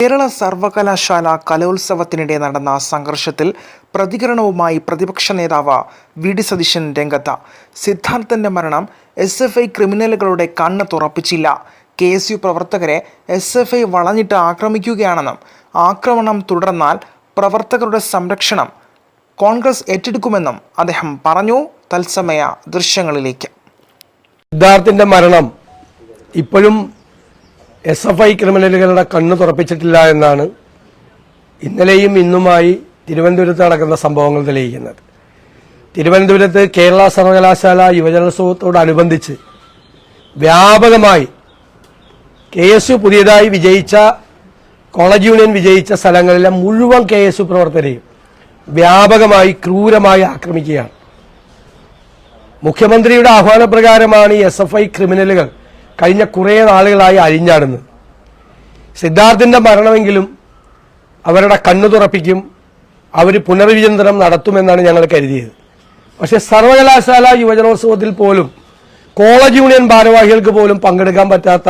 കേരള സർവകലാശാല കലോത്സവത്തിനിടെ നടന്ന സംഘർഷത്തിൽ പ്രതികരണവുമായി പ്രതിപക്ഷ നേതാവ് വി.ഡി. സതീശൻ രംഗത്ത്. സിദ്ധാർത്ഥന്റെ മരണം എസ്.എഫ്.ഐ ക്രിമിനലുകളുടെ കണ്ണ് തുറപ്പിച്ചില്ല. കെ.എസ്.യു പ്രവർത്തകരെ എസ്.എഫ്.ഐ വളഞ്ഞിട്ട് ആക്രമിക്കുകയാണെന്നും ആക്രമണം തുടർന്നാൽ പ്രവർത്തകരുടെ സംരക്ഷണം കോൺഗ്രസ് ഏറ്റെടുക്കുമെന്നും അദ്ദേഹം പറഞ്ഞു. തത്സമയ ദൃശ്യങ്ങളിലേക്ക്. സിദ്ധാർത്ഥന്റെ മരണം ഇപ്പോഴും എസ്.എഫ്.ഐ ക്രിമിനലുകളുടെ കണ്ണ് തുറപ്പിച്ചിട്ടില്ല എന്നാണ് ഇന്നലെയും ഇന്നുമായി തിരുവനന്തപുരത്ത് നടക്കുന്ന സംഭവങ്ങൾ തെളിയിക്കുന്നത്. തിരുവനന്തപുരത്ത് കേരള സർവകലാശാല യുവജനോത്സവത്തോടനുബന്ധിച്ച് വ്യാപകമായി കെ.എസ്.യു പുതിയതായി വിജയിച്ച കോളേജ് യൂണിയൻ വിജയിച്ച സ്ഥലങ്ങളിലെ മുഴുവൻ കെ.എസ്.യു പ്രവർത്തകരെയും വ്യാപകമായി ക്രൂരമായി ആക്രമിക്കുകയാണ്. മുഖ്യമന്ത്രിയുടെ ആഹ്വാനപ്രകാരമാണ് ഈ എസ്.എഫ്.ഐ ക്രിമിനലുകൾ കഴിഞ്ഞ കുറേ നാളുകളായി അഴിഞ്ഞാടുന്നത്. സിദ്ധാർത്ഥിന്റെ മരണമെങ്കിലും അവരുടെ കണ്ണു തുറപ്പിക്കും, അവർ പുനർവിചിന്തനം നടത്തുമെന്നാണ് ഞങ്ങൾ കരുതിയത്. പക്ഷെ സർവകലാശാല യുവജനോത്സവത്തിൽ പോലും കോളേജ് യൂണിയൻ ഭാരവാഹികൾക്ക് പോലും പങ്കെടുക്കാൻ പറ്റാത്ത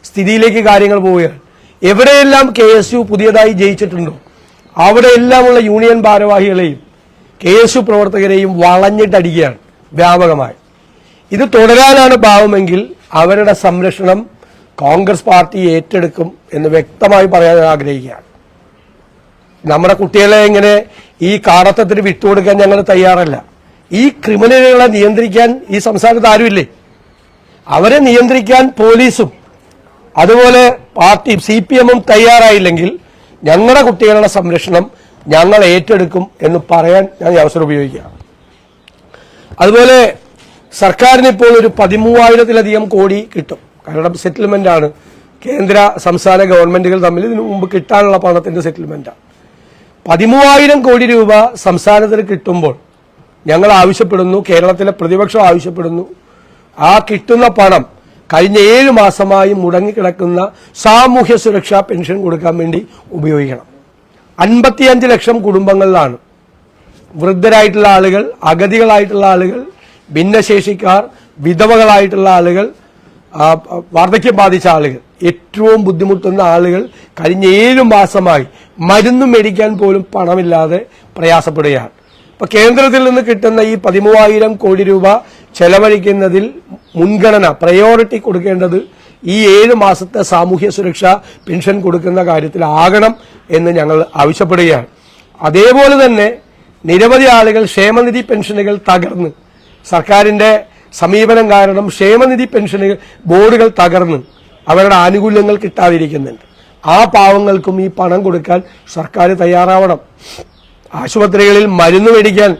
സ്ഥിതിയിലേക്ക് കാര്യങ്ങൾ പോവുകയാണ്. എവിടെയെല്ലാം കെ.എസ്.യു പുതിയതായി ജയിച്ചിട്ടുണ്ടോ അവിടെയെല്ലാമുള്ള യൂണിയൻ ഭാരവാഹികളെയും കെ.എസ്.യു പ്രവർത്തകരെയും വളഞ്ഞിട്ടടിക്കുകയാണ് വ്യാപകമായി. ഇത് തുടരാനാണ് ഭാവമെങ്കിൽ അവരുടെ സംരക്ഷണം കോൺഗ്രസ് പാർട്ടി ഏറ്റെടുക്കും എന്ന് വ്യക്തമായി പറയാൻ ആഗ്രഹിക്കുകയാണ്. നമ്മുടെ കുട്ടികളെ ഇങ്ങനെ ഈ കാടത്തത്തിന് വിട്ടുകൊടുക്കാൻ ഞങ്ങൾ തയ്യാറല്ല. ഈ ക്രിമിനലുകളെ നിയന്ത്രിക്കാൻ ഈ സംസ്ഥാനത്ത് ആരുമില്ലേ? അവരെ നിയന്ത്രിക്കാൻ പോലീസും അതുപോലെ പാർട്ടി CPM-ഉം തയ്യാറായില്ലെങ്കിൽ ഞങ്ങളുടെ കുട്ടികളുടെ സംരക്ഷണം ഞങ്ങൾ ഏറ്റെടുക്കും എന്ന് പറയാൻ ഞാൻ ഈ അവസരം ഉപയോഗിക്കാം. അതുപോലെ സർക്കാരിന് ഇപ്പോൾ ഒരു 13,000-ലധികം കോടി കിട്ടും. കാരണം സെറ്റിൽമെന്റ് ആണ്. കേന്ദ്ര സംസ്ഥാന ഗവൺമെന്റുകൾ തമ്മിൽ ഇതിനു മുമ്പ് കിട്ടാനുള്ള പണത്തിന്റെ സെറ്റിൽമെന്റാണ്. 13,000 കോടി രൂപ സംസ്ഥാനത്തിന് കിട്ടുമ്പോൾ ഞങ്ങൾ ആവശ്യപ്പെടുന്നു, കേരളത്തിലെ പ്രതിപക്ഷം ആവശ്യപ്പെടുന്നു, ആ കിട്ടുന്ന പണം കഴിഞ്ഞ 7 മാസമായി മുടങ്ങിക്കിടക്കുന്ന സാമൂഹ്യ സുരക്ഷാ പെൻഷൻ കൊടുക്കാൻ വേണ്ടി ഉപയോഗിക്കണം. 55 ലക്ഷം കുടുംബങ്ങളിലാണ് വൃദ്ധരായിട്ടുള്ള ആളുകൾ, അഗതികളായിട്ടുള്ള ആളുകൾ, ഭിന്നശേഷിക്കാർ, വിധവകളായിട്ടുള്ള ആളുകൾ, വാർദ്ധക്യം ബാധിച്ച ആളുകൾ, ഏറ്റവും ബുദ്ധിമുട്ടുന്ന ആളുകൾ കഴിഞ്ഞ 7 മാസമായി മരുന്ന് മേടിക്കാൻ പോലും പണമില്ലാതെ പ്രയാസപ്പെടുകയാണ്. ഇപ്പൊ കേന്ദ്രത്തിൽ നിന്ന് കിട്ടുന്ന ഈ 13,000 കോടി രൂപ ചെലവഴിക്കുന്നതിൽ മുൻഗണന പ്രയോറിറ്റി കൊടുക്കേണ്ടത് ഈ 7 മാസത്തെ സാമൂഹ്യ സുരക്ഷാ പെൻഷൻ കൊടുക്കുന്ന കാര്യത്തിലാകണം എന്ന് ഞങ്ങൾ ആവശ്യപ്പെടുകയാണ്. അതേപോലെ തന്നെ നിരവധി ആളുകൾ ക്ഷേമനിധി പെൻഷനുകൾ തകർന്ന്, സർക്കാരിന്റെ സമീപനം കാരണം ക്ഷേമനിധി പെൻഷനുകൾ ബോർഡുകൾ തകർന്ന് അവരുടെ ആനുകൂല്യങ്ങൾ കിട്ടാതിരിക്കുന്നുണ്ട്. ആ പാവങ്ങൾക്കും ഈ പണം കൊടുക്കാൻ സർക്കാർ തയ്യാറാവണം. ആശുപത്രികളിൽ മരുന്ന് മേടിക്കാൻ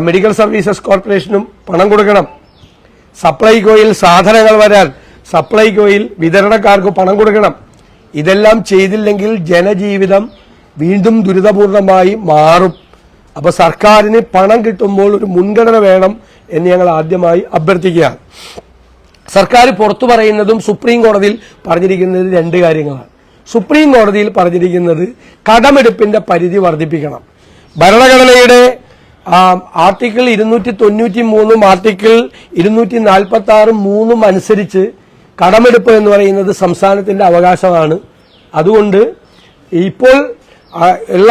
മെഡിക്കൽ സർവീസസ് കോർപ്പറേഷനും പണം കൊടുക്കണം. സപ്ലൈകോയിൽ സാധനങ്ങൾ വരാൻ സപ്ലൈകോയിൽ വിതരണക്കാർക്ക് പണം കൊടുക്കണം. ഇതെല്ലാം ചെയ്തില്ലെങ്കിൽ ജനജീവിതം വീണ്ടും ദുരിതപൂർണമായി മാറും. അപ്പൊ സർക്കാരിന് പണം കിട്ടുമ്പോൾ ഒരു മുൻഗണന വേണം എന്ന് ഞങ്ങൾ ആദ്യമായി അഭ്യർത്ഥിക്കുകയാണ്. സർക്കാർ പുറത്തു പറയുന്നതും സുപ്രീം കോടതിയിൽ പറഞ്ഞിരിക്കുന്നത് 2 കാര്യങ്ങളാണ്. സുപ്രീം കോടതിയിൽ പറഞ്ഞിരിക്കുന്നത് കടമെടുപ്പിന്റെ പരിധി വർദ്ധിപ്പിക്കണം. ഭരണഘടനയുടെ ആർട്ടിക്കിൾ 293 ആർട്ടിക്കിൾ 246 അനുസരിച്ച് കടമെടുപ്പ് എന്ന് പറയുന്നത് സംസ്ഥാനത്തിന്റെ അവകാശമാണ്. അതുകൊണ്ട് ഇപ്പോൾ ഉള്ള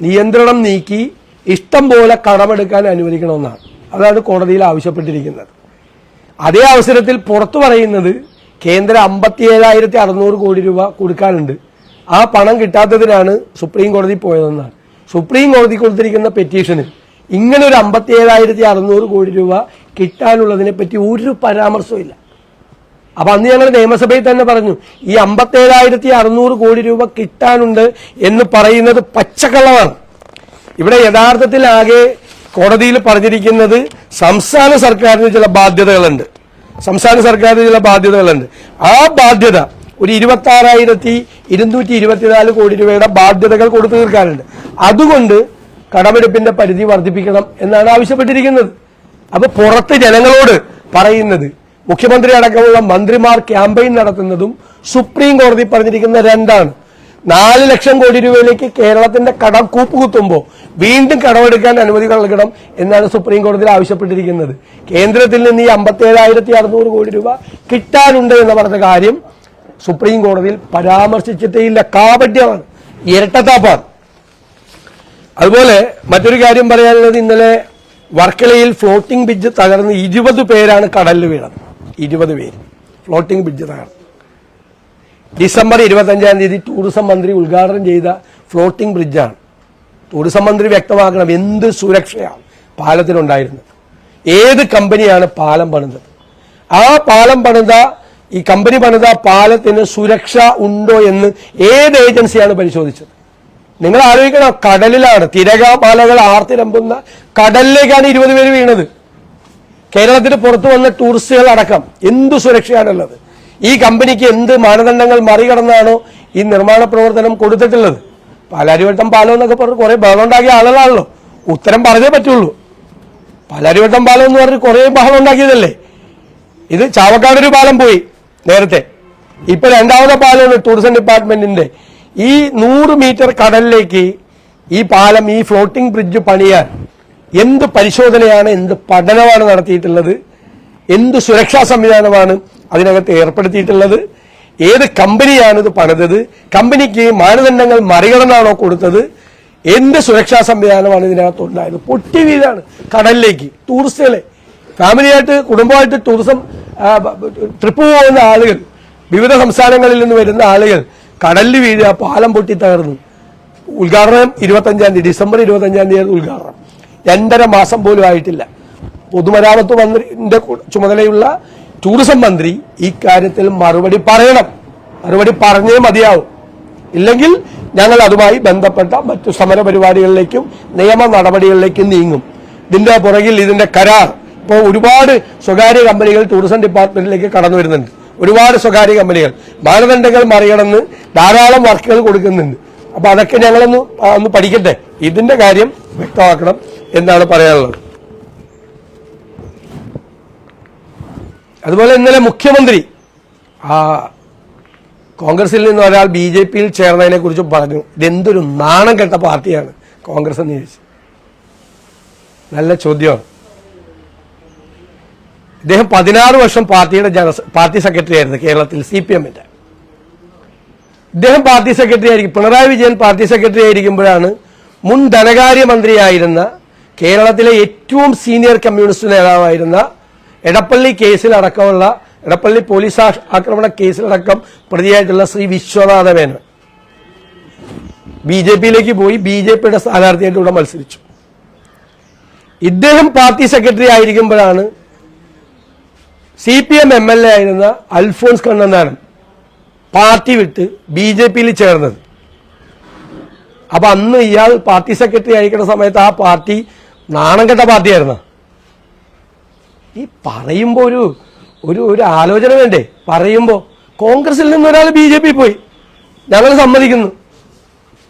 നിയന്ത്രണം നീക്കി ഇഷ്ടം പോലെ കടമെടുക്കാൻ അനുവദിക്കണമെന്നാണ്. അതാണ് കോടതിയിൽ ആവശ്യപ്പെട്ടിരിക്കുന്നത്. അതേ അവസരത്തിൽ പുറത്തു പറയുന്നത് കേന്ദ്ര 57,600 കോടി രൂപ കൊടുക്കാനുണ്ട്. ആ പണം കിട്ടാത്തതിനാണ് സുപ്രീം കോടതി പോയതെന്നാണ്. സുപ്രീം കോടതി കൊടുത്തിരിക്കുന്ന പെറ്റീഷനിൽ ഇങ്ങനെ ഒരു 57,600 കോടി രൂപ കിട്ടാനുള്ളതിനെ പറ്റി ഒരു പരാമർശവും ഇല്ല. അപ്പൊ അന്ന് ഞങ്ങൾ നിയമസഭയിൽ തന്നെ പറഞ്ഞു, ഈ 57,600 കോടി രൂപ കിട്ടാനുണ്ട് എന്ന് പറയുന്നത് പച്ചക്കള്ളമാണ്. ഇവിടെ യഥാർത്ഥത്തിൽ ആകെ കോടതിയിൽ പറഞ്ഞിരിക്കുന്നത് സംസ്ഥാന സർക്കാരിന് ചില ബാധ്യതകളുണ്ട്. ആ ബാധ്യത ഒരു 26,224 കോടി രൂപയുടെ ബാധ്യതകൾ കൊടുത്തു തീർക്കാനുണ്ട്. അതുകൊണ്ട് കടമെടുപ്പിന്റെ പരിധി വർദ്ധിപ്പിക്കണം എന്നാണ് ആവശ്യപ്പെട്ടിരിക്കുന്നത്. അപ്പൊ പുറത്ത് ജനങ്ങളോട് പറയുന്നത്, മുഖ്യമന്ത്രി അടക്കമുള്ള മന്ത്രിമാർ ക്യാമ്പയിൻ നടത്തുന്നതും സുപ്രീം കോടതി പറഞ്ഞിരിക്കുന്ന 2 4 ലക്ഷം കോടി രൂപയിലേക്ക് കേരളത്തിന്റെ കടം കൂപ്പുകുത്തുമ്പോൾ വീണ്ടും കടമെടുക്കാൻ അനുമതി നൽകണം എന്നാണ് സുപ്രീം കോടതിയിൽ ആവശ്യപ്പെട്ടിരിക്കുന്നത്. കേന്ദ്രത്തിൽ നിന്ന് ഈ 57,600 കോടി രൂപ കിട്ടാനുണ്ട് എന്ന് പറഞ്ഞ കാര്യം സുപ്രീം കോടതിയിൽ പരാമർശിച്ചിട്ടേയില്ല. കാപട്യമാണ്, ഇരട്ടത്താപ്പാണ്. അതുപോലെ മറ്റൊരു കാര്യം പറയാനുള്ളത്, ഇന്നലെ വർക്കലയിൽ ഫ്ലോട്ടിംഗ് ബ്രിഡ്ജ് തകർന്ന് 20 പേരാണ് കടലിൽ വീണത്. 20 പേര് ഫ്ലോട്ടിംഗ് ബ്രിഡ്ജ് തകർന്നു. ഡിസംബർ 25-ാം തീയതി ടൂറിസം മന്ത്രി ഉദ്ഘാടനം ചെയ്ത ഫ്ലോട്ടിംഗ് ബ്രിഡ്ജാണ്. ടൂറിസം മന്ത്രി വ്യക്തമാക്കണം എന്ത് സുരക്ഷയാണ് പാലത്തിനുണ്ടായിരുന്നത്. ഏത് കമ്പനിയാണ് പാലം പണിതത്? ആ പാലം പണിത ഈ കമ്പനി പണിത പാലത്തിന് സുരക്ഷ ഉണ്ടോ എന്ന് ഏത് ഏജൻസിയാണ് പരിശോധിച്ചത്? നിങ്ങൾ ആലോചിക്കണം, കടലിലാണ്, തിരമാലകൾ ആർത്തിരമ്പുന്ന കടലിലേക്കാണ് 20 പേര് വീണത്. കേരളത്തിന് പുറത്തു വന്ന ടൂറിസ്റ്റുകൾ അടക്കം എന്തു സുരക്ഷയാണുള്ളത്? ഈ കമ്പനിക്ക് എന്ത് മാനദണ്ഡങ്ങൾ മറികടന്നാണോ ഈ നിർമ്മാണ പ്രവർത്തനം കൊടുത്തിട്ടുള്ളത്? പാലാരിവട്ടം പാലം എന്നൊക്കെ പറഞ്ഞ് കുറെ ബഹളം ഉണ്ടാക്കിയ ആളുകളാണല്ലോ. ഉത്തരം പറഞ്ഞേ പറ്റുള്ളൂ. പാലാരിവട്ടം പാലം എന്ന് പറഞ്ഞ് കുറെ ബഹളം ഉണ്ടാക്കിയതല്ലേ. ഇത് ചാവക്കാട് ഒരു പാലം പോയി നേരത്തെ, ഇപ്പൊ രണ്ടാമത്തെ പാലമാണ് ടൂറിസം ഡിപ്പാർട്ട്മെന്റിന്റെ. ഈ 100 മീറ്റർ കടലിലേക്ക് ഈ പാലം, ഈ ഫ്ലോട്ടിംഗ് ബ്രിഡ്ജ് പണിയാൻ എന്ത് പരിശോധനയാണ്, എന്ത് പഠനമാണ് നടത്തിയിട്ടുള്ളത്? എന്ത് സുരക്ഷാ സംവിധാനമാണ് അതിനകത്ത് ഏർപ്പെടുത്തിയിട്ടുള്ളത്? ഏത് കമ്പനിയാണ് ഇത് പണിതത്? കമ്പനിക്ക് മാനദണ്ഡങ്ങൾ മറികടന്നാണോ കൊടുത്തത്? എന്ത് സുരക്ഷാ സംവിധാനമാണ് ഇതിനകത്ത് ഉണ്ടായത്? പൊട്ടി വീഴാണ് കടലിലേക്ക് ടൂറിസ്റ്റുകളെ. ഫാമിലിയായിട്ട് കുടുംബമായിട്ട് ടൂറിസം ട്രിപ്പ് പോകുന്ന ആളുകൾ, വിവിധ സംസ്ഥാനങ്ങളിൽ നിന്ന് വരുന്ന ആളുകൾ കടലിൽ വീഴുക, പാലം പൊട്ടി തകർന്നു. ഉദ്ഘാടനം 25-ാം തീയതി, ഡിസംബർ 25-ാം തീയതി ഉദ്ഘാടനം. 2.5 മാസം പോലും ആയിട്ടില്ല. പൊതുമരാമത്ത് മന്ത്രിന്റെ ചുമതലയുള്ള ടൂറിസം മന്ത്രി ഈ കാര്യത്തിൽ മറുപടി പറയണം. മറുപടി പറഞ്ഞേ മതിയാവും. ഇല്ലെങ്കിൽ ഞങ്ങൾ അതുമായി ബന്ധപ്പെട്ട മറ്റു സമര പരിപാടികളിലേക്കും നിയമ നടപടികളിലേക്കും നീങ്ങും. ഇതിന്റെ പുറകിൽ ഇതിന്റെ കരാർ ഇപ്പോൾ ഒരുപാട് സ്വകാര്യ കമ്പനികൾ ടൂറിസം ഡിപ്പാർട്ട്മെന്റിലേക്ക് കടന്നു വരുന്നുണ്ട്. ഒരുപാട് സ്വകാര്യ കമ്പനികൾ മാനദണ്ഡങ്ങൾ മറികടന്ന് ധാരാളം വർക്കുകൾ കൊടുക്കുന്നുണ്ട്. അപ്പൊ അതൊക്കെ ഞങ്ങളൊന്ന് പഠിക്കട്ടെ. ഇതിന്റെ കാര്യം വ്യക്തമാക്കണം എന്നാണ് പറയാനുള്ളത്. അതുപോലെ ഇന്നലെ മുഖ്യമന്ത്രി കോൺഗ്രസിൽ നിന്ന് ഒരാൾ BJPയിൽ ചേർന്നതിനെ കുറിച്ച് പറഞ്ഞു. ഇതെന്തൊരു നാണം കെട്ട പാർട്ടിയാണ് കോൺഗ്രസ് എന്ന് ചോദിച്ചു. നല്ല ചോദ്യമാണ്. ഇദ്ദേഹം 16 വർഷം പാർട്ടി സെക്രട്ടറി ആയിരുന്നു കേരളത്തിൽ, CPM-ന്റെ. ഇദ്ദേഹം പാർട്ടി സെക്രട്ടറി ആയിരിക്കും, പിണറായി വിജയൻ പാർട്ടി സെക്രട്ടറി ആയിരിക്കുമ്പോഴാണ് മുൻ ധനകാര്യമന്ത്രിയായിരുന്ന കേരളത്തിലെ ഏറ്റവും സീനിയർ കമ്മ്യൂണിസ്റ്റ് നേതാവായിരുന്ന എടപ്പള്ളി കേസിലടക്കമുള്ള, എടപ്പള്ളി പോലീസ് ആക്രമണ കേസിലടക്കം പ്രതിയായിട്ടുള്ള ശ്രീ വിശ്വനാഥ മേനോൻ BJPയിലേക്ക് പോയി BJPയുടെ സ്ഥാനാർത്ഥിയായിട്ട് ഇവിടെ മത്സരിച്ചു. ഇദ്ദേഹം പാർട്ടി സെക്രട്ടറി ആയിരിക്കുമ്പോഴാണ് CPM MLA ആയിരുന്ന അൽഫോൺസ് കണ്ണന്താനം പാർട്ടി വിട്ട് BJPയിൽ ചേർന്നത്. അപ്പൊ അന്ന് ഇയാൾ പാർട്ടി സെക്രട്ടറി ആയിരിക്കുന്ന സമയത്ത് ആ പാർട്ടി നാണം കെട്ട പാർട്ടിയായിരുന്നു. ഈ പറയുമ്പോ ഒരു ആലോചന വേണ്ടേ? പറയുമ്പോ കോൺഗ്രസിൽ നിന്ന് ഒരാൾ BJP പോയി, ഞങ്ങൾ സമ്മതിക്കുന്നു.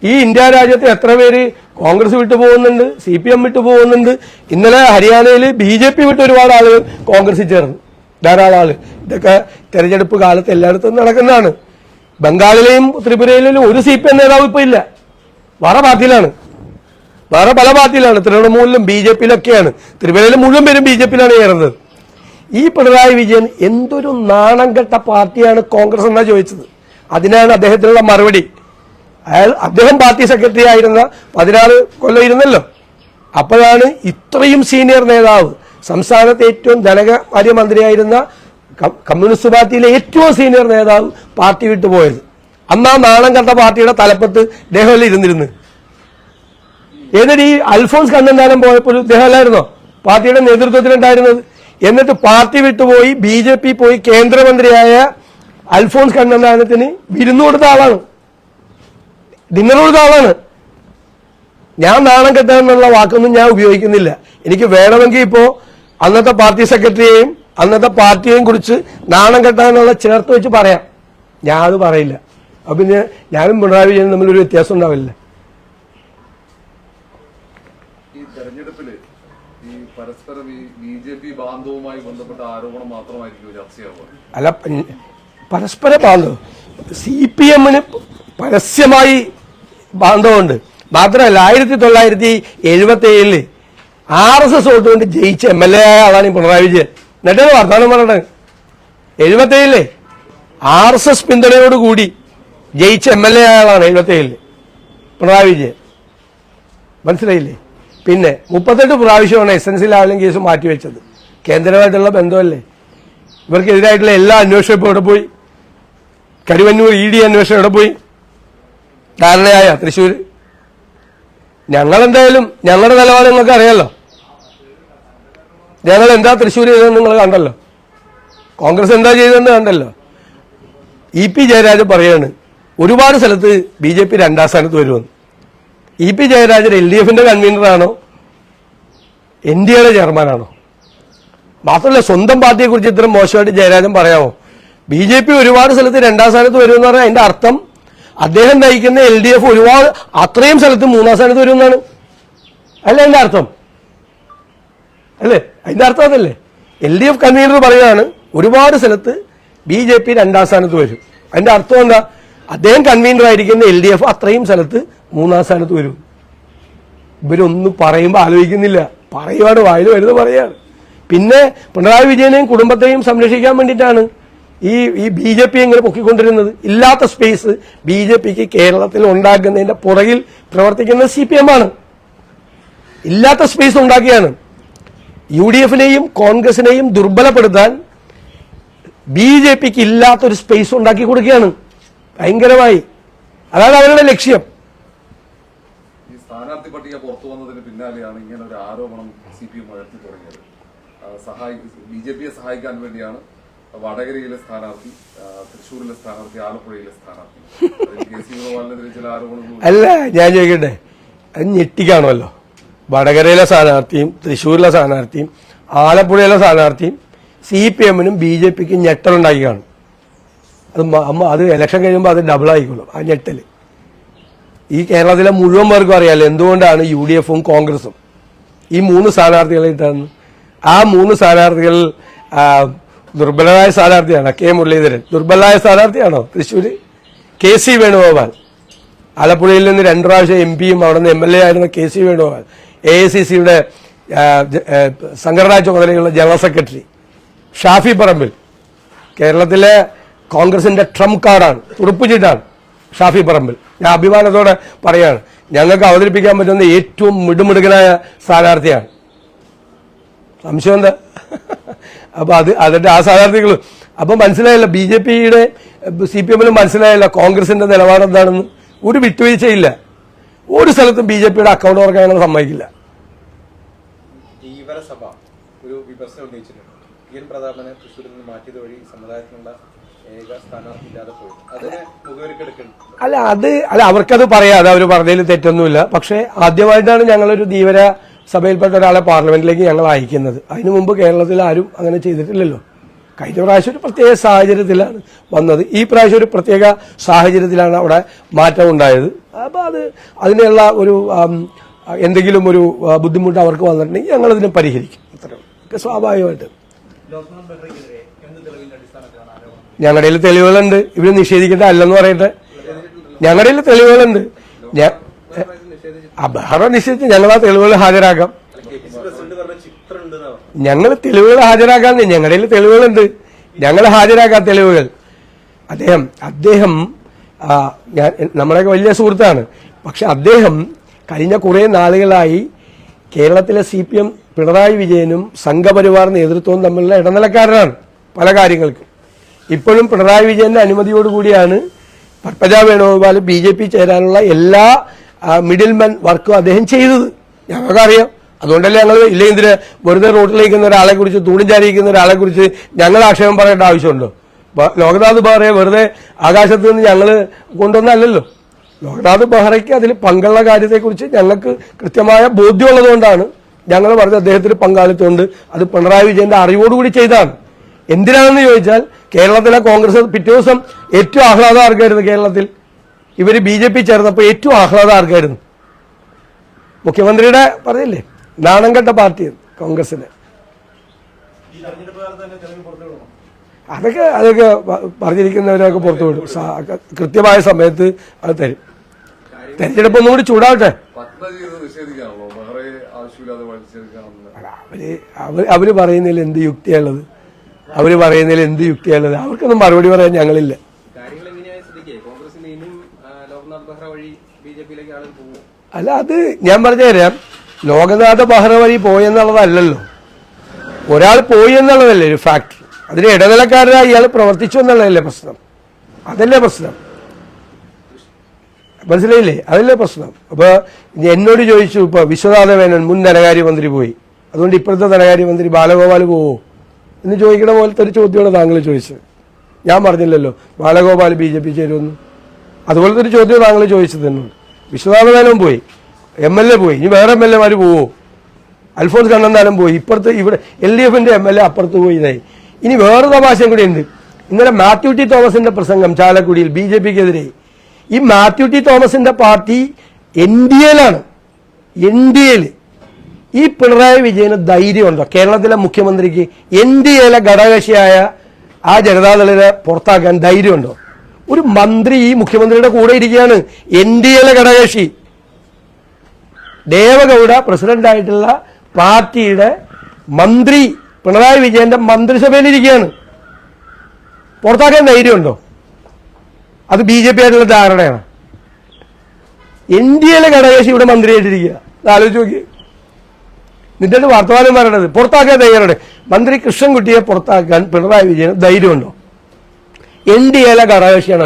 ഈ ഇന്ത്യ രാജ്യത്ത് എത്ര പേര് കോൺഗ്രസ് വിട്ടു പോകുന്നുണ്ട്, CPM വിട്ടു പോകുന്നുണ്ട്. ഇന്നലെ ഹരിയാനയിൽ BJP വിട്ട് ഒരുപാട് ആളുകൾ കോൺഗ്രസിൽ ചേർന്നു, ധാരാളം ആള്. ഇതൊക്കെ തെരഞ്ഞെടുപ്പ് കാലത്ത് എല്ലായിടത്തും നടക്കുന്നതാണ്. ബംഗാളിലെയും ത്രിപുരയിലും ഒരു CPM നേതാവ് ഇപ്പൊ ഇല്ല, വേറെ പാർട്ടിയിലാണ്, വേറെ പല പാർട്ടിയിലാണ്. തൃണമൂലിലും BJPയിലൊക്കെയാണ്. ത്രിപുരയിലും മുഴുവൻ പേരും BJPയിലാണ് ചേർന്നത്. ഈ പിണറായി വിജയൻ എന്തൊരു നാണം കെട്ട പാർട്ടിയാണ് കോൺഗ്രസ് എന്നാ ചോദിച്ചത്. അതിനാണ് അദ്ദേഹത്തിനുള്ള മറുപടി. അദ്ദേഹം പാർട്ടി സെക്രട്ടറി ആയിരുന്ന 14 കൊല്ലം ഇരുന്നല്ലോ. അപ്പോഴാണ് ഇത്രയും സീനിയർ നേതാവ്, സംസ്ഥാനത്തെ ഏറ്റവും ധനകാര്യമന്ത്രിയായിരുന്ന കമ്മ്യൂണിസ്റ്റ് പാർട്ടിയിലെ ഏറ്റവും സീനിയർ നേതാവ് പാർട്ടി വിട്ടുപോയത്. അന്ന് ആ നാണം കണ്ട പാർട്ടിയുടെ തലപ്പത്ത് ഇദ്ദേഹമല്ലേ ഇരുന്നിരുന്നു. എന്നിട്ട് ഈ അൽഫോൺസ് കണ്ണന്താനം പോയപ്പോൾ ഇദ്ദേഹമല്ലായിരുന്നോ പാർട്ടിയുടെ നേതൃത്വത്തിലുണ്ടായിരുന്നത്? എന്നിട്ട് പാർട്ടി വിട്ടുപോയി BJP പോയി കേന്ദ്രമന്ത്രിയായ അൽഫോൺസ് കണ്ണന്താനത്തിന് വിരുന്നു കൊടുത്ത ആളാണ്, ഡിന്നർ കൊടുത്ത ആളാണ്. ഞാൻ നാണം കെട്ടാനുള്ള വാക്കൊന്നും ഞാൻ ഉപയോഗിക്കുന്നില്ല. എനിക്ക് വേണമെങ്കിൽ ഇപ്പോ അന്നത്തെ പാർട്ടി സെക്രട്ടറിയെയും അന്നത്തെ പാർട്ടിയെയും കുറിച്ച് നാണം കെട്ടാനുള്ള ചേർത്ത് വെച്ച് പറയാം. ഞാൻ അത് പറയില്ല. അപ്പൊ പിന്നെ ഞാനും പിണറായി വിജയനും തമ്മിലൊരു വ്യത്യാസം ഉണ്ടാവില്ല. ഈ തെരഞ്ഞെടുപ്പില് ഈ പരസ്പരം ഈ BJP ബാന്ധവുമായി ബന്ധപ്പെട്ട ആരോപണം മാത്രമായിരിക്കും ചർച്ചയാവുക? അല്ല, പരസ്പര ബാന്ധവം CPM-ന് പരസ്യമായി ബാന്ധവമുണ്ട്. മാത്രമല്ല 1977 RSS വോട്ട് കൊണ്ട് ജയിച്ച MLA ആയ ആളാണ് പിണറായി വിജയൻ. എന്നിട്ടാണ് വർത്തമാനം പറയണത്. 77 RSS പിന്തുണയോടുകൂടി ജയിച്ച MLA ആളാണ് 77 പിണറായി വിജയൻ. മനസ്സിലായില്ലേ? പിന്നെ 38 പ്രാവശ്യമാണ് എസൻഷ്യൽ ലാവലിംഗ് കേസ് മാറ്റിവെച്ചത്. കേന്ദ്രമായിട്ടുള്ള ബന്ധമല്ലേ? ഇവർക്കെതിരായിട്ടുള്ള എല്ലാ അന്വേഷണവും ഇപ്പോൾ എവിടെ പോയി? കരുവന്നൂർ ED അന്വേഷണം എവിടെ പോയി? ധാരണയായ തൃശ്ശൂർ. ഞങ്ങളെന്തായാലും ഞങ്ങളുടെ നിലപാട് നിങ്ങൾക്ക് അറിയാലോ. ഞങ്ങൾ എന്താ തൃശ്ശൂർ ചെയ്തതെന്ന് നിങ്ങൾ കണ്ടല്ലോ. കോൺഗ്രസ് എന്താ ചെയ്തതെന്ന് കണ്ടല്ലോ. EP ജയരാജൻ പറയാണ് ഒരുപാട് സ്ഥലത്ത് BJP 2ാം സ്ഥാനത്ത് വരുമെന്ന്. EP ജയരാജൻ LDFന്റെ കൺവീനറാണോ NDAയുടെ ചെയർമാനാണോ? മാത്രമല്ല സ്വന്തം പാർട്ടിയെക്കുറിച്ച് ഇത്രയും മോശമായിട്ട് ജയരാജൻ പറയാമോ? BJP ഒരുപാട് സ്ഥലത്ത് 2ാം സ്ഥാനത്ത് വരുമെന്ന് പറഞ്ഞാൽ അതിന്റെ അർത്ഥം അദ്ദേഹം നയിക്കുന്ന LDF ഒരുപാട് അത്രയും സ്ഥലത്ത് 3ാം സ്ഥാനത്ത് വരുമെന്നാണ്. അല്ല അതിന്റെ അർത്ഥം? അല്ലേ? അതിന്റെ അർത്ഥം അതല്ലേ? LDF കൺവീനർ പറയുകയാണ് ഒരുപാട് സ്ഥലത്ത് BJP 2ാം സ്ഥാനത്ത് വരും. അതിന്റെ അർത്ഥം എന്താ? അദ്ദേഹം കൺവീനർ ആയിരിക്കുന്ന LDF അത്രയും സ്ഥലത്ത് 3ാം സ്ഥാനത്ത് വരും. ഇവരൊന്നും പറയുമ്പോൾ ആലോചിക്കുന്നില്ല, പറയുവാണ്, വായിൽ വരുന്നത് പറയാണ്. പിന്നെ പിണറായി വിജയനെയും കുടുംബത്തെയും സംരക്ഷിക്കാൻ വേണ്ടിയിട്ടാണ് ഈ BJP ഇങ്ങനെ പൊക്കിക്കൊണ്ടിരുന്നത്. ഇല്ലാത്ത സ്പേസ് BJPക്ക് കേരളത്തിൽ ഉണ്ടാക്കുന്നതിന്റെ പുറകിൽ പ്രവർത്തിക്കുന്ന CPM ആണ്. ഇല്ലാത്ത സ്പേസ് ഉണ്ടാക്കിയാണ്. UDFനെയും കോൺഗ്രസിനെയും ദുർബലപ്പെടുത്താൻ BJPക്ക് ഇല്ലാത്തൊരു സ്പേസ് ഉണ്ടാക്കി കൊടുക്കുകയാണ് ഭയങ്കരമായി. അതാണ് അവരുടെ ലക്ഷ്യം. ഈ സ്ഥാനാർത്ഥി പട്ടിക പുറത്തു വന്നതിന് പിന്നാലെയാണ് ഇങ്ങനെ ഒരു ആരോപണം CPM ഉയർത്തി തുടങ്ങിയത്. BJPയെ സഹായിക്കാൻ വേണ്ടിയാണ് വടകരയിലെ സ്ഥാനാർത്ഥി, തൃശ്ശൂരിലെ സ്ഥാനാർത്ഥി, ആലപ്പുഴയിലെ സ്ഥാനാർത്ഥി. KC വേണുഗോപാലിനെതിരെ ചില ആരോപണങ്ങൾ. അല്ല, ഞാൻ ചോദിക്കട്ടെ, അത് ഞെട്ടിക്കാണല്ലോ. വടകരയിലെ സ്ഥാനാർത്ഥിയും തൃശ്ശൂരിലെ സ്ഥാനാർത്ഥിയും ആലപ്പുഴയിലെ സ്ഥാനാർത്ഥിയും CPMനും BJPക്കും ഞെട്ടലുണ്ടാക്കി കാണും. അത് ഇലക്ഷൻ കഴിയുമ്പോൾ അത് ഡബിൾ ആയിക്കോളും ആ ഞെട്ടൽ. ഈ കേരളത്തിലെ മുഴുവൻ പേർക്കും അറിയാമല്ലോ എന്തുകൊണ്ടാണ് UDFും കോൺഗ്രസും ഈ 3 സ്ഥാനാർത്ഥികളെ ഇട്ടാന്ന്. ആ 3 സ്ഥാനാർത്ഥികൾ ദുർബലരായ സ്ഥാനാർത്ഥിയാണ്. K മുരളീധരൻ ദുർബലരായ സ്ഥാനാർത്ഥിയാണോ? തൃശ്ശൂര് KC വേണുഗോപാൽ, ആലപ്പുഴയിൽ നിന്ന് 2 പ്രാവശ്യം MPയും അവിടെ നിന്ന് MLA ആയിരുന്ന KC വേണുഗോപാൽ, AICCയുടെ സംഘടനാ ചുമതലയുള്ള ജനറൽ സെക്രട്ടറി ഷാഫി പറമ്പിൽ, കേരളത്തിലെ കോൺഗ്രസിന്റെ ട്രംപ് കാർഡാണ്, തുറുപ്പുചീട്ടാണ് ഷാഫി പറമ്പിൽ. ഞാൻ അഭിമാനത്തോടെ പറയാണ്, ഞങ്ങൾക്ക് അവതരിപ്പിക്കാൻ പറ്റുന്ന ഏറ്റവും മിടുമിടുകനായ സ്ഥാനാർത്ഥിയാണ്. സംശയം എന്താ? അപ്പൊ അതിന്റെ ആ സ്ഥാനാർത്ഥികൾ അപ്പൊ മനസ്സിലായില്ല. BJPയുടെ CPMനും മനസ്സിലായില്ല കോൺഗ്രസിന്റെ നിലപാട് എന്താണെന്ന്. ഒരു വിട്ടുവീഴ്ചയില്ല. ഒരു സ്ഥലത്തും BJPയുടെ അക്കൗണ്ട് ഓർക്കാൻ സമ്മതിക്കില്ല. ജീവനസഭ ഒരു വിമർശനം ഉന്നയിച്ചിട്ടുണ്ട്. പ്രതാപനെ തൃശ്ശൂരിൽ നിന്ന് മാറ്റിയത് വഴി സമുദായത്തിനുള്ള ഏക സ്ഥാനാർത്ഥി ഇല്ലാതെ പോയി. അതിനെ മുഖവിലക്കെടുക്കണം. അല്ല അവർക്കത് പറയാം, അത് അവർ പറഞ്ഞതിൽ തെറ്റൊന്നുമില്ല. പക്ഷേ ആദ്യമായിട്ടാണ് ഞങ്ങളൊരു ധീവര സഭയിൽപ്പെട്ട ഒരാളെ പാർലമെന്റിലേക്ക് ഞങ്ങൾ അയക്കുന്നത്. അതിനു മുമ്പ് കേരളത്തിൽ ആരും അങ്ങനെ ചെയ്തിട്ടില്ലല്ലോ. കഴിഞ്ഞ പ്രാവശ്യം ഒരു പ്രത്യേക സാഹചര്യത്തിലാണ് വന്നത്. ഈ പ്രാവശ്യം ഒരു പ്രത്യേക സാഹചര്യത്തിലാണ് അവിടെ മാറ്റം ഉണ്ടായത്. അപ്പൊ അതിനുള്ള ഒരു എന്തെങ്കിലും ഒരു ബുദ്ധിമുട്ട് അവർക്ക് വന്നിട്ടുണ്ടെങ്കിൽ ഞങ്ങളതിനെ പരിഹരിക്കും. അത്രയും സ്വാഭാവികമായിട്ട് ഞങ്ങളുടെ കയ്യിൽ തെളിവുകളുണ്ട്. ഇവര് നിഷേധിക്കേണ്ട അല്ലെന്ന് പറയട്ടെ. ഞങ്ങളുടെ കയ്യിൽ തെളിവുകളുണ്ട്. ബഹ്റ നിശ്ചയിച്ച് ഞങ്ങൾ ആ തെളിവുകൾ ഹാജരാക്കാം. ഞങ്ങൾ തെളിവുകൾ ഹാജരാക്കാൻ ഞങ്ങളുടെ കയ്യിൽ തെളിവുകളുണ്ട്. ഞങ്ങൾ ഹാജരാക്കാം തെളിവുകൾ. അദ്ദേഹം നമ്മുടെയൊക്കെ വലിയ സുഹൃത്താണ്. പക്ഷെ അദ്ദേഹം കഴിഞ്ഞ കുറെ നാളുകളായി കേരളത്തിലെ CPM പിണറായി വിജയനും സംഘപരിവാർ നേതൃത്വവും തമ്മിലുള്ള ഇടനിലക്കാരനാണ് പല കാര്യങ്ങൾക്കും. ഇപ്പോഴും പിണറായി വിജയന്റെ അനുമതിയോടുകൂടിയാണ് പത്മജ വേണുഗോപാൽ BJP ചേരാനുള്ള എല്ലാ മിഡിൽമെൻ വർക്കും അദ്ദേഹം ചെയ്തത്. ഞങ്ങൾക്കറിയാം. അതുകൊണ്ടല്ലേ ഞങ്ങൾ ഇല്ലെങ്കിൽ വെറുതെ റോട്ടിലേക്കുന്ന ഒരാളെ കുറിച്ച്, തൂണും ചാരിയിരിക്കുന്ന ഒരാളെ കുറിച്ച് ഞങ്ങൾ ആക്ഷേപം പറയേണ്ട ആവശ്യമുണ്ടോ? ലോക്നാഥ് ബെഹ്റയെ വെറുതെ ആകാശത്ത് നിന്ന് ഞങ്ങൾ കൊണ്ടുവന്നല്ലോ. ലോക്നാഥ് ബെഹ്റയ്ക്ക് അതിൽ പങ്കുള്ള കാര്യത്തെക്കുറിച്ച് ഞങ്ങൾക്ക് കൃത്യമായ ബോധ്യമുള്ളതുകൊണ്ടാണ് ഞങ്ങൾ പറഞ്ഞ അദ്ദേഹത്തിന് പങ്കാളിത്തമുണ്ട്. അത് പിണറായി വിജയന്റെ അറിവോടുകൂടി ചെയ്താണ്. എന്തിനാണെന്ന് ചോദിച്ചാൽ കേരളത്തിലെ കോൺഗ്രസ് പിറ്റേ ദിവസം ഏറ്റവും ആഹ്ലാദം ആർക്കായിരുന്നു? കേരളത്തിൽ ഇവര് BJP ചേർന്നപ്പോൾ ഏറ്റവും ആഹ്ലാദം ആർക്കായിരുന്നു? മുഖ്യമന്ത്രിയുടെ പറഞ്ഞില്ലേ, നാണം കെട്ട പാർട്ടി കോൺഗ്രസിന്. അതൊക്കെ പറഞ്ഞിരിക്കുന്നവരൊക്കെ പുറത്തുവിടും. കൃത്യമായ സമയത്ത് അത് തരും. തെരഞ്ഞെടുപ്പ് ഒന്നുകൂടി ചൂടാവട്ടെ. അവര് പറയുന്നതിൽ എന്ത് യുക്തിയുള്ളത്? അവർ പറയുന്നതിൽ എന്ത് യുക്തിയാണുള്ളത്? അവർക്കൊന്നും മറുപടി പറയാൻ ഞങ്ങളില്ല. കാര്യങ്ങൾ എങ്ങനെയായ സ്ഥിതിക്ക് കോൺഗ്രസിന് ഇനിയും ലോക്നാഥ് ബെഹ്റ വഴി ബിജെപിയിലേക്ക് ആളുകൾ പോകും? അല്ല, അത് ഞാൻ പറഞ്ഞു തരാം. ലോകനാഥ ബെഹ്റ വഴി പോയെന്നുള്ളതല്ലല്ലോ, ഒരാൾ പോയി എന്നുള്ളതല്ലേ ഒരു ഫാക്ട്. അതിന് ഇടനിലക്കാരനായി ഇയാൾ പ്രവർത്തിച്ചു എന്നുള്ളതല്ലേ പ്രശ്നം. അതല്ലേ പ്രശ്നം, മനസ്സിലായില്ലേ? അതല്ലേ പ്രശ്നം. അപ്പൊ എന്നോട് ചോദിച്ചു, ഇപ്പൊ വിശ്വനാഥ മേനോൻ മുൻ ധനകാര്യമന്ത്രി പോയി, അതുകൊണ്ട് ഇപ്പോഴത്തെ ധനകാര്യമന്ത്രി ബാലഗോപാൽ പോവോ എന്ന് ചോദിക്കണ പോലത്തെ ഒരു ചോദ്യമാണ് താങ്കൾ ചോദിച്ചത്. ഞാൻ പറഞ്ഞില്ലല്ലോ ബാലഗോപാൽ BJP ചേരുമെന്ന്. അതുപോലത്തെ ഒരു ചോദ്യം താങ്കൾ ചോദിച്ചത് എന്നോട്. വിശ്വനാഥ മേനോൻ പോയി, MLA പോയി, ഇനി വേറെ MLA മാര് പോവോ? അൽഫോൺസ് കണ്ണന്താനം പോയി, ഇപ്പുറത്ത് ഇവിടെ LDFന്റെ MLA അപ്പുറത്ത് പോയി. ഇതായി. ഇനി വേറെ തമാശയും കൂടി ഉണ്ട്. ഇന്നലെ മാത്യു ടി തോമസിന്റെ പ്രസംഗം ചാലക്കുടിയിൽ BJPക്കെതിരെ. ഈ മാത്യു ടി തോമസിന്റെ പാർട്ടി NDAയിലാണ്. NDAയില് ഈ പിണറായി വിജയന് ധൈര്യമുണ്ടോ? കേരളത്തിലെ മുഖ്യമന്ത്രിക്ക് NDAയിലെ ഘടകകക്ഷിയായ ആ ജനതാദളിനെ പുറത്താക്കാൻ ധൈര്യമുണ്ടോ? ഒരു മന്ത്രി ഈ മുഖ്യമന്ത്രിയുടെ കൂടെ ഇരിക്കുകയാണ്. NDAയിലെ ഘടകകക്ഷി ദേവഗൌഡ പ്രസിഡന്റായിട്ടുള്ള പാർട്ടിയുടെ മന്ത്രി പിണറായി വിജയന്റെ മന്ത്രിസഭയിലിരിക്കുകയാണ്. പുറത്താക്കാൻ ധൈര്യമുണ്ടോ? അത് BJP ആയിട്ടുള്ള ധാരണയാണ്. NDAയിലെ ഘടകകക്ഷി ഇവിടെ മന്ത്രിയായിട്ടിരിക്കുക. ആലോചിച്ച് നോക്കി. എന്നിട്ട് വർത്തമാനം പറയണത് പുറത്താക്കാൻ ധൈര്യമുണ്ട്. മന്ത്രി കൃഷ്ണൻകുട്ടിയെ പുറത്താക്കാൻ പിണറായി വിജയന് ധൈര്യമുണ്ടോ? NDAയിലെ ഘടകകക്ഷിയാണ്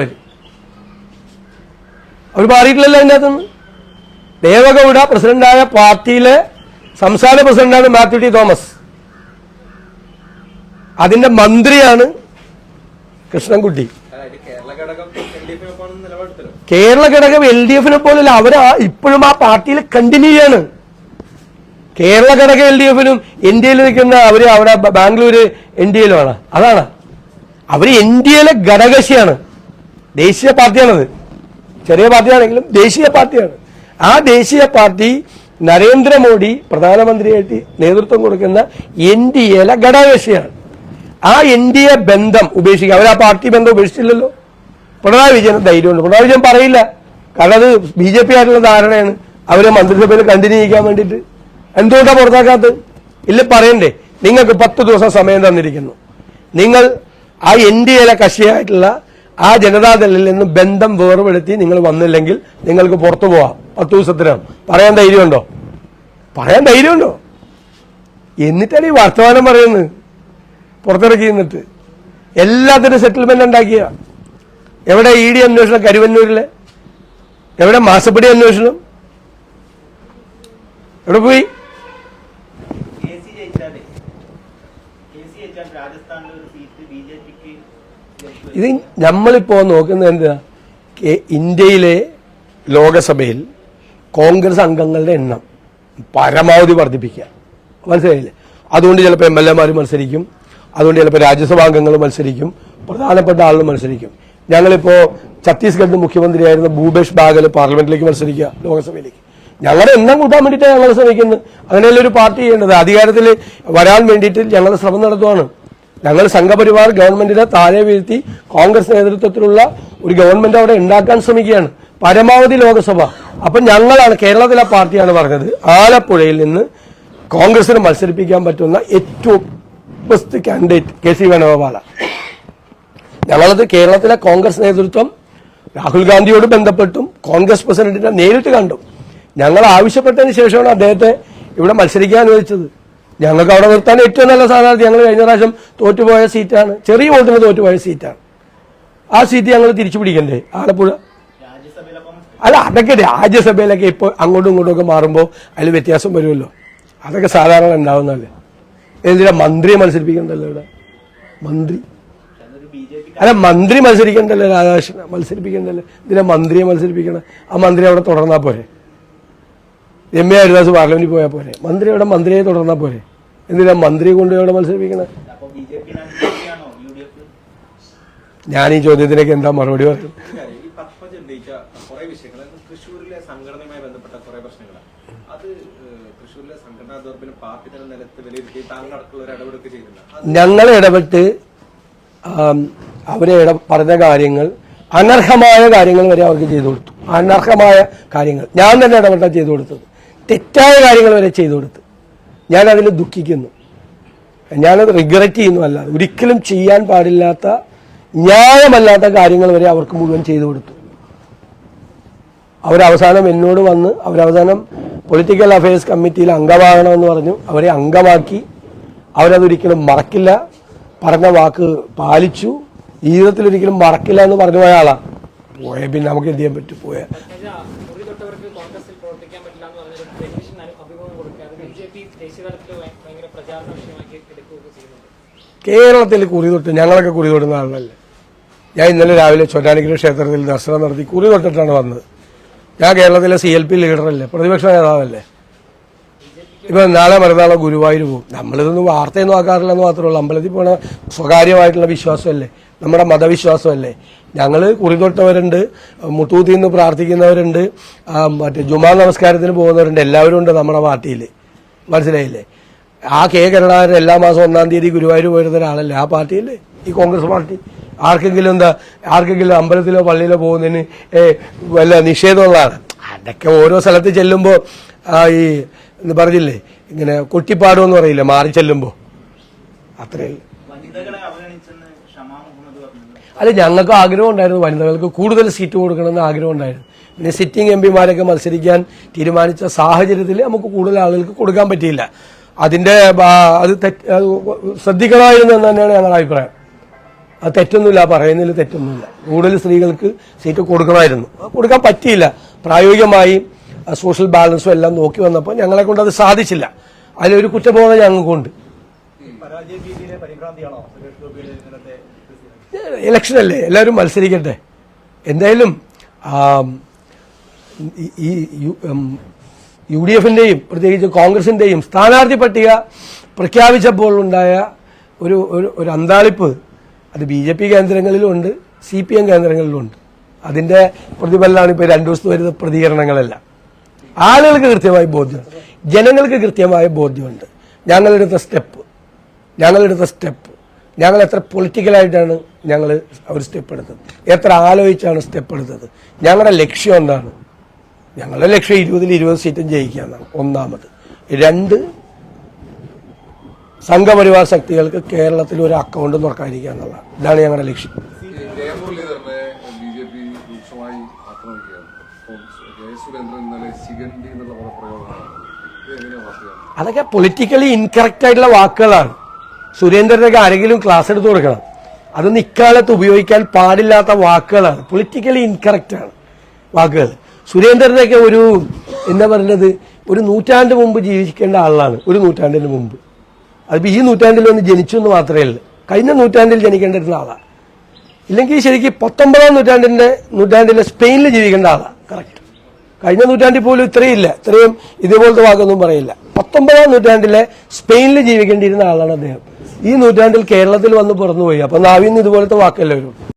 അവർ മാറിയിട്ടില്ലല്ലോ. അതിൻ്റെ അകത്തുനിന്ന് ദേവഗൌഡ പ്രസിഡന്റായ പാർട്ടിയിലെ സംസ്ഥാന പ്രസിഡന്റാണ് മാത്യു ടി തോമസ്. അതിന്റെ മന്ത്രിയാണ് കൃഷ്ണൻകുട്ടി. കേരള ഘടകം LDFനെ പോലല്ല, അവർ ഇപ്പോഴും ആ പാർട്ടിയിൽ കണ്ടിന്യൂ ചെയ്യാണ്. കേരള ഘടകം LDFനും NDAയിൽ നിൽക്കുന്ന അവര് അവിടെ ബാംഗ്ലൂര് NDAയിലുമാണ്. അതാണ് അവർ NDAയിലെ ഘടകകക്ഷിയാണ്. ദേശീയ പാർട്ടിയാണത്. ചെറിയ പാർട്ടിയാണെങ്കിലും ദേശീയ പാർട്ടിയാണ്. ആ ദേശീയ പാർട്ടി നരേന്ദ്രമോദി പ്രധാനമന്ത്രിയായിട്ട് നേതൃത്വം കൊടുക്കുന്ന NDAയിലെ ഘടകകക്ഷിയാണ്. ആ NDA ബന്ധം ഉപേക്ഷിക്കുക. അവർ ആ പാർട്ടി ബന്ധം ഉപേക്ഷിച്ചില്ലല്ലോ. പിണറായി വിജയന് ധൈര്യമുണ്ട്. പിണറായി വിജയൻ പറയില്ല, കാരണം അത് BJP ആയിട്ടുള്ള ധാരണയാണ്. അവരെ മന്ത്രിസഭയിൽ കണ്ടിന്യൂ ചെയ്യാൻ വേണ്ടിയിട്ട്. എന്തുകൊണ്ടാണ് പുറത്താക്കാത്തത്? ഇല്ല, പറയണ്ടേ? നിങ്ങൾക്ക് 10 ദിവസം സമയം തന്നിരിക്കുന്നു. നിങ്ങൾ ആ NDAയിലെ കക്ഷിയായിട്ടുള്ള ആ ജനതാദളിൽ നിന്ന് ബന്ധം വേർപെടുത്തി നിങ്ങൾ വന്നില്ലെങ്കിൽ നിങ്ങൾക്ക് പുറത്തു പോവാം 10 ദിവസത്തിനാണ്. പറയാൻ ധൈര്യമുണ്ടോ? പറയാൻ ധൈര്യമുണ്ടോ? എന്നിട്ടാണ് ഈ വർത്തമാനം പറയുന്നത്. പുറത്തിറക്കി നിന്നിട്ട് എല്ലാത്തിനും സെറ്റിൽമെന്റ് ഉണ്ടാക്കിയ. എവിടെ ED അന്വേഷണം കരുവന്നൂരിലെ? എവിടെ മാസപ്പടി അന്വേഷണം? എവിടെ പോയി? ഇത് നമ്മളിപ്പോ നോക്കുന്നത് എന്താ? ഇന്ത്യയിലെ ലോകസഭയിൽ കോൺഗ്രസ് അംഗങ്ങളുടെ എണ്ണം പരമാവധി വർദ്ധിപ്പിക്കുക. മനസ്സിലായില്ലേ? അതുകൊണ്ട് ചിലപ്പോൾ MLA മാർ മത്സരിക്കും, അതുകൊണ്ട് ചിലപ്പോൾ രാജ്യസഭാംഗങ്ങൾ മത്സരിക്കും, പ്രധാനപ്പെട്ട ആളുകൾ മത്സരിക്കും. ഞങ്ങളിപ്പോ ഛത്തീസ്ഗഡ് മുഖ്യമന്ത്രിയായിരുന്ന ഭൂപേഷ് ബാഗൽ പാർലമെന്റിലേക്ക് മത്സരിക്കുക, ലോകസഭയിലേക്ക്. ഞങ്ങളുടെ എണ്ണം കൂട്ടാൻ വേണ്ടിയിട്ടാണ് ഞങ്ങൾ ശ്രമിക്കുന്നത്. അങ്ങനെയല്ല ഒരു പാർട്ടി ചെയ്യേണ്ടത്. അധികാരത്തിൽ വരാൻ വേണ്ടിയിട്ട് ഞങ്ങൾ ശ്രമം നടത്തുവാണ്. ഞങ്ങൾ സംഘപരിവാർ ഗവൺമെന്റിനെ താഴെ വീഴ്ത്തി കോൺഗ്രസ് നേതൃത്വത്തിലുള്ള ഒരു ഗവൺമെന്റ് അവിടെ ഉണ്ടാക്കാൻ ശ്രമിക്കുകയാണ്. പരമാവധി ലോകസഭ. അപ്പൊ ഞങ്ങളാണ്, കേരളത്തിലെ പാർട്ടിയാണ് പറഞ്ഞത്, ആലപ്പുഴയിൽ നിന്ന് കോൺഗ്രസിന് മത്സരിപ്പിക്കാൻ പറ്റുന്ന ഏറ്റവും ബെസ്റ്റ് കാൻഡിഡേറ്റ് KC വേണുഗോപാലാണ്. ഞങ്ങളത് കേരളത്തിലെ കോൺഗ്രസ് നേതൃത്വം രാഹുൽ ഗാന്ധിയോട് ബന്ധപ്പെട്ടും കോൺഗ്രസ് പ്രസിഡന്റിനെ നേരിട്ട് കണ്ടും ഞങ്ങൾ ആവശ്യപ്പെട്ടതിന് ശേഷമാണ് അദ്ദേഹത്തെ ഇവിടെ മത്സരിക്കാൻ അനുവദിച്ചത്. ഞങ്ങൾക്ക് അവിടെ നിർത്താൻ ഏറ്റവും നല്ല സ്ഥാനാർത്ഥി ഞങ്ങൾ കഴിഞ്ഞ പ്രാവശ്യം തോറ്റുപോയ സീറ്റാണ്, ചെറിയ വോട്ടിന് തോറ്റുപോയ സീറ്റാണ്. ആ സീറ്റ് ഞങ്ങൾ തിരിച്ചു പിടിക്കണ്ടേ ആലപ്പുഴ? അല്ല, അതൊക്കെ രാജ്യസഭയിലൊക്കെ ഇപ്പോൾ അങ്ങോട്ടും ഇങ്ങോട്ടും ഒക്കെ മാറുമ്പോൾ അതിൽ വ്യത്യാസം വരുമല്ലോ. അതൊക്കെ സാധാരണ ഉണ്ടാവുന്നതല്ലേ. എന്തിനാ മന്ത്രിയെ മത്സരിപ്പിക്കണ്ടല്ലോ ഇവിടെ? മന്ത്രി മത്സരിക്കണ്ടല്ലോ, രാധാകൃഷ്ണൻ മത്സരിപ്പിക്കണ്ടല്ലോ. ഇതിനെ മന്ത്രിയെ മത്സരിപ്പിക്കണം. ആ മന്ത്രി അവിടെ തുടർന്നാൽ പോരെ? രമ്യ ഹരിദാസ് പാർലമെന്റിൽ പോയാൽ പോരെ? മന്ത്രി അവിടെ മന്ത്രിയെ തുടർന്നാൽ പോരെ? എന്തിനാ മന്ത്രിയെ കൊണ്ടുപോയി അവിടെ മത്സരിപ്പിക്കണേ? ഞാൻ ഈ ചോദ്യത്തിനൊക്കെ എന്താ മറുപടി പറയും? സംഘടനയുമായി ബന്ധപ്പെട്ട കുറെ പ്രശ്നങ്ങളാണ്. അത് തൃശ്ശൂരിലെ സംഘടനാ ദൗർബല്യം പാർട്ടി തന്നെ നിലത്ത് വിലയിരുത്തി താങ്കളടക്കമുള്ള ഇടപെടുകയൊക്കെ ചെയ്തിട്ടുണ്ട്. ഞങ്ങൾ ഇടപെട്ട് അവരെ പറഞ്ഞ കാര്യങ്ങൾ, അനർഹമായ കാര്യങ്ങൾ വരെ അവർക്ക് ചെയ്തു കൊടുത്തു. അനർഹമായ കാര്യങ്ങൾ ഞാൻ തന്നെ ഇടപെട്ടാണ് ചെയ്തു കൊടുത്തത്. തെറ്റായ കാര്യങ്ങൾ വരെ ചെയ്തു കൊടുത്ത് ഞാൻ അതിൽ ദുഃഖിക്കുന്നു. ഞാനത് റിഗ്രറ്റ് ചെയ്യുന്നതല്ല, ഒരിക്കലും ചെയ്യാൻ പാടില്ലാത്ത ന്യായമല്ലാത്ത കാര്യങ്ങൾ വരെ അവർക്ക് മുഴുവൻ ചെയ്തു കൊടുത്തു. അവരവസാനം എന്നോട് വന്ന് അവരവസാനം പൊളിറ്റിക്കൽ അഫയേഴ്സ് കമ്മിറ്റിയിൽ അംഗമാകണമെന്ന് പറഞ്ഞു. അവരെ അംഗമാക്കി. അവരതൊരിക്കലും മറക്കില്ല, പറഞ്ഞ വാക്ക് പാലിച്ചു, ജീവിതത്തിൽ ഒരിക്കലും മറക്കില്ല എന്ന് പറഞ്ഞു പോയ ആളാണ്. പോയ പിന്നെ നമുക്ക് എന്ത് ചെയ്യാൻ പറ്റും? പോയ കേരളത്തിൽ കുറി തൊട്ട് ഞങ്ങളൊക്കെ കുറി തൊട്ടുന്ന ആളല്ലേ. ഞാൻ ഇന്നലെ രാവിലെ ചൊറ്റാനിക്കര ക്ഷേത്രത്തിൽ ദർശനം നടത്തി കുറി തൊട്ടിട്ടാണ് വന്നത്. ഞാൻ കേരളത്തിലെ CLP ലീഡറല്ലേ, പ്രതിപക്ഷ നേതാവല്ലേ. ഇപ്പൊ നാളെ മറ്റന്നാളോ ഗുരുവായൂർ പോകും. നമ്മളിതൊന്നും വാർത്തയൊന്നും ആക്കാറില്ലെന്ന് മാത്രമേ ഉള്ളൂ. അമ്പലത്തിൽ പോണ സ്വകാര്യമായിട്ടുള്ള വിശ്വാസമല്ലേ, നമ്മുടെ മതവിശ്വാസമല്ലേ. ഞങ്ങൾ കുറി തൊട്ടവരുണ്ട്, മുട്ടൂത്തിൽ നിന്ന് പ്രാർത്ഥിക്കുന്നവരുണ്ട്, മറ്റേ ജുമാ നമസ്കാരത്തിന് പോകുന്നവരുണ്ട്. എല്ലാവരും ഉണ്ട് നമ്മുടെ പാർട്ടിയിൽ. മനസ്സിലായില്ലേ? ആ കരുണാകരൻ എല്ലാ മാസം 1-ാം തീയതി ഗുരുവായൂർ പോയിരുന്ന ഒരാളല്ലേ ആ പാർട്ടിയിൽ, ഈ കോൺഗ്രസ് പാർട്ടി. ആർക്കെങ്കിലും അമ്പലത്തിലോ പള്ളിയിലോ പോകുന്നതിന് വല്ല നിഷേധമുള്ളതാണ്. അതൊക്കെ ഓരോ സ്ഥലത്ത് ചെല്ലുമ്പോൾ ഈ എന്ന് പറഞ്ഞില്ലേ, ഇങ്ങനെ കൊട്ടിപ്പാടുമെന്ന് പറയില്ല, മാറി ചെല്ലുമ്പോൾ അത്രയേ. അല്ല, ഞങ്ങൾക്ക് ആഗ്രഹം ഉണ്ടായിരുന്നു വനിതകൾക്ക് കൂടുതൽ സീറ്റ് കൊടുക്കണമെന്ന് ആഗ്രഹം ഉണ്ടായിരുന്നു. പിന്നെ സിറ്റിംഗ് MPമാരൊക്കെ മത്സരിക്കാൻ തീരുമാനിച്ച സാഹചര്യത്തിൽ നമുക്ക് കൂടുതൽ ആളുകൾക്ക് കൊടുക്കാൻ പറ്റിയില്ല. അതിന്റെ അത് ശ്രദ്ധിക്കണമായിരുന്നു എന്ന് തന്നെയാണ് ഞങ്ങളുടെ അഭിപ്രായം. അത് തെറ്റൊന്നുമില്ല, പറയുന്നതിൽ തെറ്റൊന്നുമില്ല. കൂടുതൽ സ്ത്രീകൾക്ക് സീറ്റ് കൊടുക്കണമായിരുന്നു, കൊടുക്കാൻ പറ്റിയില്ല. പ്രായോഗികമായി സോഷ്യൽ ബാലൻസും എല്ലാം നോക്കി വന്നപ്പോൾ ഞങ്ങളെ കൊണ്ട് അത് സാധിച്ചില്ല. അതിലൊരു കുറ്റബോധം ഞങ്ങൾക്കുണ്ട്. ഇലക്ഷനല്ലേ, എല്ലാവരും മത്സരിക്കട്ടെ. എന്തായാലും ഈ UDFന്റെയും പ്രത്യേകിച്ച് കോൺഗ്രസിന്റെയും സ്ഥാനാർത്ഥി പട്ടിക പ്രഖ്യാപിച്ചപ്പോൾ ഉണ്ടായ ഒരു അന്താളിപ്പ് അത് BJP കേന്ദ്രങ്ങളിലുണ്ട്, CPM കേന്ദ്രങ്ങളിലുണ്ട്. അതിന്റെ പ്രതിഫലമാണ് ഇപ്പോൾ 2 ദിവസത്തെ വരുന്ന പ്രതികരണങ്ങളെല്ലാം. ആളുകൾക്ക് കൃത്യമായി ബോധ്യമുണ്ട്, ജനങ്ങൾക്ക് കൃത്യമായ ബോധ്യമുണ്ട്. ഞങ്ങളെടുത്ത സ്റ്റെപ്പ് ഞങ്ങൾ എത്ര പൊളിറ്റിക്കലായിട്ടാണ് ഞങ്ങൾ ഒരു സ്റ്റെപ്പ് എടുത്തത്, എത്ര ആലോചിച്ചാണ് സ്റ്റെപ്പ് എടുത്തത്, ഞങ്ങളുടെ ലക്ഷ്യം എന്താണ്. ഞങ്ങളുടെ ലക്ഷ്യം 20-ൽ 20 സീറ്റും ജയിക്കുക എന്നാണ്. ഒന്നാമത്. 2, സംഘപരിവാർ ശക്തികൾക്ക് കേരളത്തിൽ ഒരു അക്കൗണ്ട് തുറക്കാതിരിക്കുക എന്നുള്ളതാണ്. ഇതാണ് ഞങ്ങളുടെ ലക്ഷ്യം. അതൊക്കെ പൊളിറ്റിക്കലി ഇൻകറക്റ്റ് ആയിട്ടുള്ള വാക്കുകളാണ്. സുരേന്ദ്രനൊക്കെ ആരെങ്കിലും ക്ലാസ് എടുത്ത് കൊടുക്കണം. അതൊന്നും ഇക്കാലത്ത് ഉപയോഗിക്കാൻ പാടില്ലാത്ത വാക്കുകളാണ്, പൊളിറ്റിക്കലി ഇൻകറക്റ്റ് ആണ് വാക്കുകൾ. സുരേന്ദ്രനൊക്കെ എന്താ പറയുന്നത്, ഒരു നൂറ്റാണ്ട് മുമ്പ് ജീവിക്കേണ്ട ആളാണ്. ഒരു നൂറ്റാണ്ടിന് മുമ്പ്. അതിപ്പോൾ ഈ നൂറ്റാണ്ടിൽ ഒന്ന് ജനിച്ചു എന്ന് മാത്രമേ ഉള്ളൂ. കഴിഞ്ഞ നൂറ്റാണ്ടിൽ ജനിക്കേണ്ടിരുന്ന ആളാണ്. ഇല്ലെങ്കിൽ ശരിക്കും 19-ാം നൂറ്റാണ്ടിലെ സ്പെയിനിൽ ജീവിക്കേണ്ട ആളാണ്. കറക്റ്റ്. കഴിഞ്ഞ നൂറ്റാണ്ടിൽ പോലും ഇത്രയും ഇതേപോലത്തെ വാക്കൊന്നും പറയില്ല. 19-ാം നൂറ്റാണ്ടിലെ സ്പെയിനിൽ ജീവിക്കേണ്ടിയിരുന്ന ആളാണ് അദ്ദേഹം. ഈ നൂറ്റാണ്ടിൽ കേരളത്തിൽ വന്ന് പിറന്നുപോയി. അപ്പൊ നാവിന്ന് ഇതുപോലത്തെ വാക്കല്ലേ വരും.